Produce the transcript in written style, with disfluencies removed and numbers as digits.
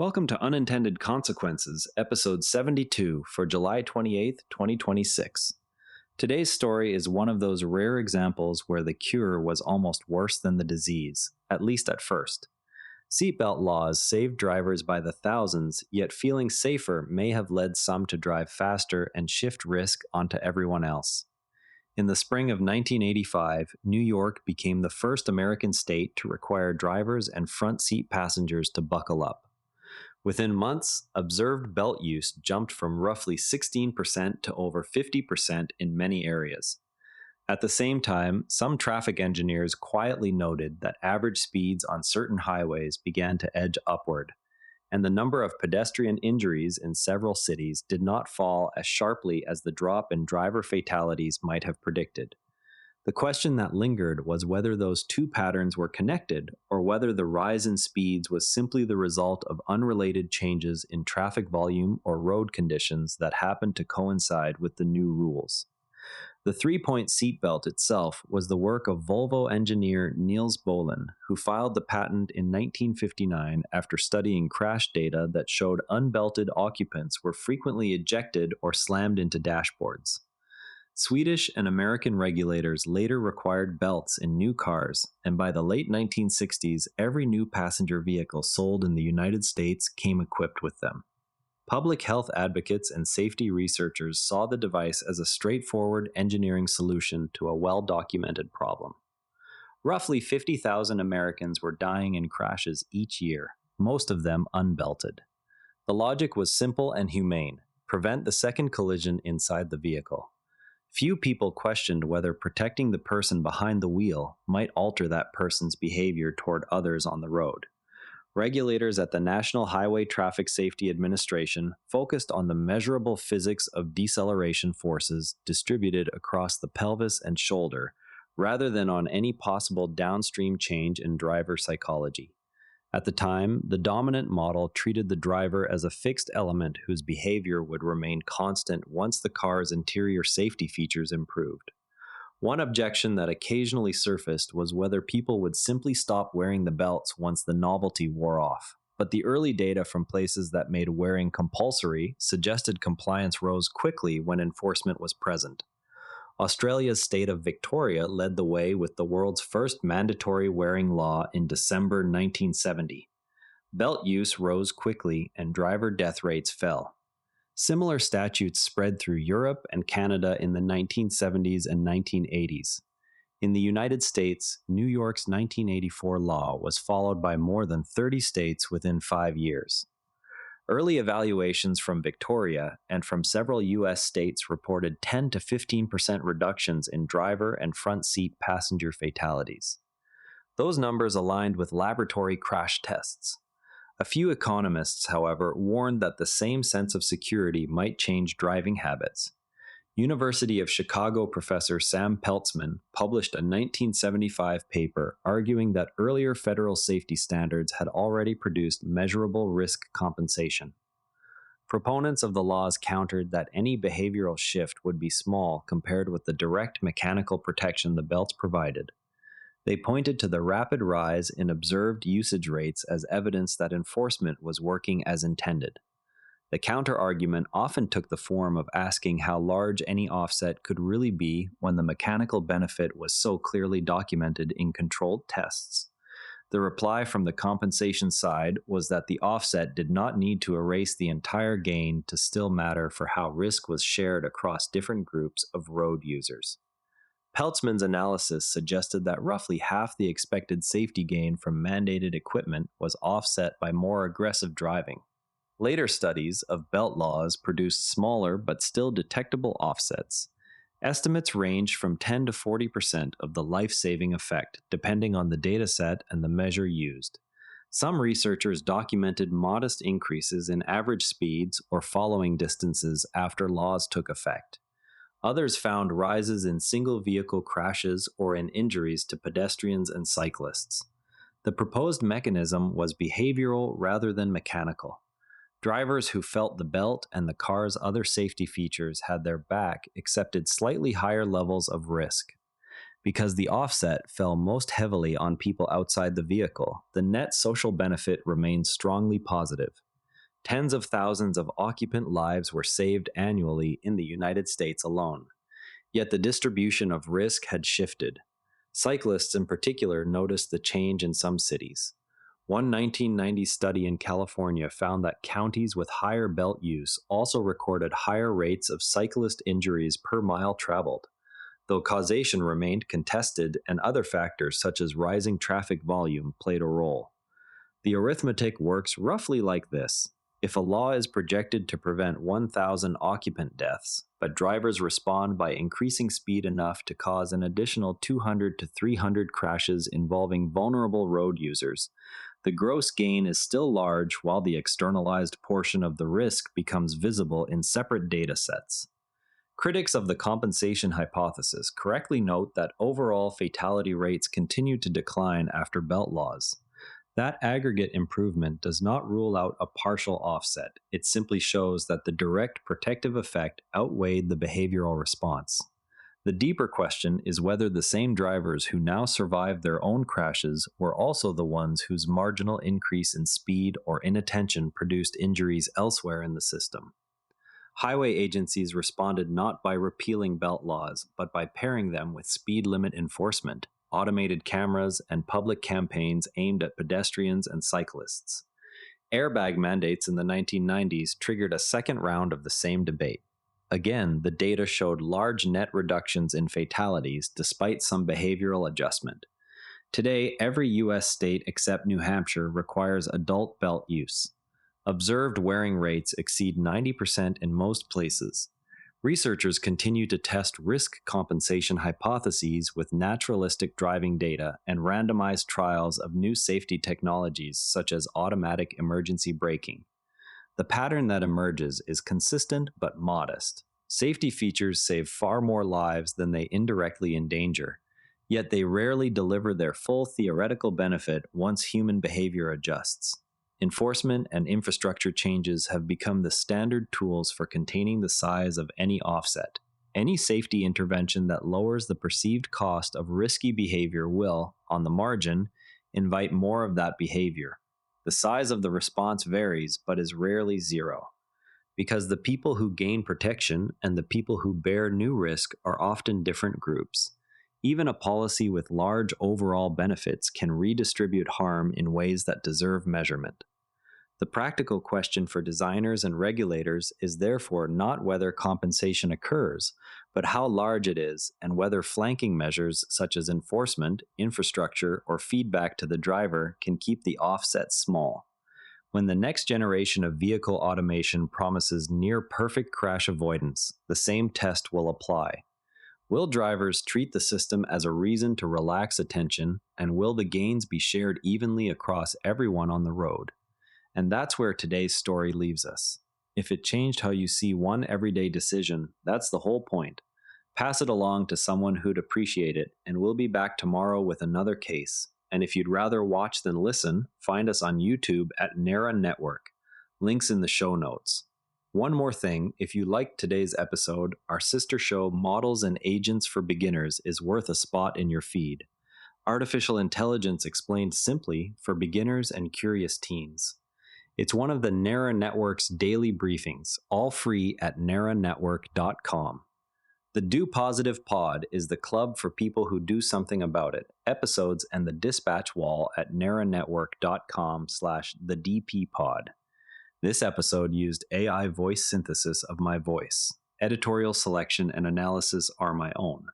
Welcome to Unintended Consequences, episode 72 for July 28th, 2026. Today's story is one of those rare examples where the cure was almost worse than the disease, at least at first. Seatbelt laws saved drivers by the thousands, yet feeling safer may have led some to drive faster and shift risk onto everyone else. In the spring of 1985, New York became the first American state to require drivers and front seat passengers to buckle up. Within months, observed belt use jumped from roughly 16% to over 50% in many areas. At the same time, some traffic engineers quietly noted that average speeds on certain highways began to edge upward, and the number of pedestrian injuries in several cities did not fall as sharply as the drop in driver fatalities might have predicted. The question that lingered was whether those two patterns were connected, or whether the rise in speeds was simply the result of unrelated changes in traffic volume or road conditions that happened to coincide with the new rules. The three-point seatbelt itself was the work of Volvo engineer Niels Bohlin, who filed the patent in 1959 after studying crash data that showed unbelted occupants were frequently ejected or slammed into dashboards. Swedish and American regulators later required belts in new cars, and by the late 1960s, every new passenger vehicle sold in the United States came equipped with them. Public health advocates and safety researchers saw the device as a straightforward engineering solution to a well-documented problem. Roughly 50,000 Americans were dying in crashes each year, most of them unbelted. The logic was simple and humane: prevent the second collision inside the vehicle. Few people questioned whether protecting the person behind the wheel might alter that person's behavior toward others on the road. Regulators at the National Highway Traffic Safety Administration focused on the measurable physics of deceleration forces distributed across the pelvis and shoulder, rather than on any possible downstream change in driver psychology. At the time, the dominant model treated the driver as a fixed element whose behavior would remain constant once the car's interior safety features improved. One objection that occasionally surfaced was whether people would simply stop wearing the belts once the novelty wore off. But the early data from places that made wearing compulsory suggested compliance rose quickly when enforcement was present. Australia's state of Victoria led the way with the world's first mandatory wearing law in December 1970. Belt use rose quickly and driver death rates fell. Similar statutes spread through Europe and Canada in the 1970s and 1980s. In the United States, New York's 1984 law was followed by more than 30 states within 5 years. Early evaluations from Victoria and from several U.S. states reported 10 to 15% reductions in driver and front seat passenger fatalities. Those numbers aligned with laboratory crash tests. A few economists, however, warned that the same sense of security might change driving habits. University of Chicago professor Sam Peltzman published a 1975 paper arguing that earlier federal safety standards had already produced measurable risk compensation. Proponents of the laws countered that any behavioral shift would be small compared with the direct mechanical protection the belts provided. They pointed to the rapid rise in observed usage rates as evidence that enforcement was working as intended. The counter-argument often took the form of asking how large any offset could really be when the mechanical benefit was so clearly documented in controlled tests. The reply from the compensation side was that the offset did not need to erase the entire gain to still matter for how risk was shared across different groups of road users. Peltzman's analysis suggested that roughly half the expected safety gain from mandated equipment was offset by more aggressive driving. Later studies of belt laws produced smaller but still detectable offsets. Estimates ranged from 10 to 40% of the life-saving effect, depending on the dataset and the measure used. Some researchers documented modest increases in average speeds or following distances after laws took effect. Others found rises in single-vehicle crashes or in injuries to pedestrians and cyclists. The proposed mechanism was behavioral rather than mechanical. Drivers who felt the belt and the car's other safety features had their back accepted slightly higher levels of risk. Because the offset fell most heavily on people outside the vehicle, the net social benefit remained strongly positive. Tens of thousands of occupant lives were saved annually in the United States alone. Yet the distribution of risk had shifted. Cyclists in particular noticed the change in some cities. One 1990 study in California found that counties with higher belt use also recorded higher rates of cyclist injuries per mile traveled, though causation remained contested and other factors such as rising traffic volume played a role. The arithmetic works roughly like this. If a law is projected to prevent 1,000 occupant deaths, but drivers respond by increasing speed enough to cause an additional 200 to 300 crashes involving vulnerable road users, the gross gain is still large while the externalized portion of the risk becomes visible in separate data sets. Critics of the compensation hypothesis correctly note that overall fatality rates continue to decline after belt laws. That aggregate improvement does not rule out a partial offset. It simply shows that the direct protective effect outweighed the behavioral response. The deeper question is whether the same drivers who now survived their own crashes were also the ones whose marginal increase in speed or inattention produced injuries elsewhere in the system. Highway agencies responded not by repealing belt laws, but by pairing them with speed limit enforcement, automated cameras, and public campaigns aimed at pedestrians and cyclists. Airbag mandates in the 1990s triggered a second round of the same debate. Again, the data showed large net reductions in fatalities despite some behavioral adjustment. Today, every U.S. state except New Hampshire requires adult belt use. Observed wearing rates exceed 90% in most places. Researchers continue to test risk compensation hypotheses with naturalistic driving data and randomized trials of new safety technologies such as automatic emergency braking. The pattern that emerges is consistent but modest. Safety features save far more lives than they indirectly endanger, yet they rarely deliver their full theoretical benefit once human behavior adjusts. Enforcement and infrastructure changes have become the standard tools for containing the size of any offset. Any safety intervention that lowers the perceived cost of risky behavior will, on the margin, invite more of that behavior. The size of the response varies, but is rarely zero, because the people who gain protection and the people who bear new risk are often different groups. Even a policy with large overall benefits can redistribute harm in ways that deserve measurement. The practical question for designers and regulators is therefore not whether compensation occurs, but how large it is, and whether flanking measures such as enforcement, infrastructure, or feedback to the driver can keep the offset small. When the next generation of vehicle automation promises near-perfect crash avoidance, the same test will apply. Will drivers treat the system as a reason to relax attention, and will the gains be shared evenly across everyone on the road? And that's where today's story leaves us. If it changed how you see one everyday decision, that's the whole point. Pass it along to someone who'd appreciate it, and we'll be back tomorrow with another case. And if you'd rather watch than listen, find us on YouTube at NARA Network. Links in the show notes. One more thing, if you liked today's episode, our sister show Models and Agents for Beginners is worth a spot in your feed. Artificial intelligence explained simply for beginners and curious teens. It's one of the NARA Network's daily briefings, all free at naranetwork.com. The Do Positive Pod is the club for people who do something about it. Episodes and the dispatch wall at naranetwork.com/thedppod. This episode used AI voice synthesis of my voice. Editorial selection and analysis are my own.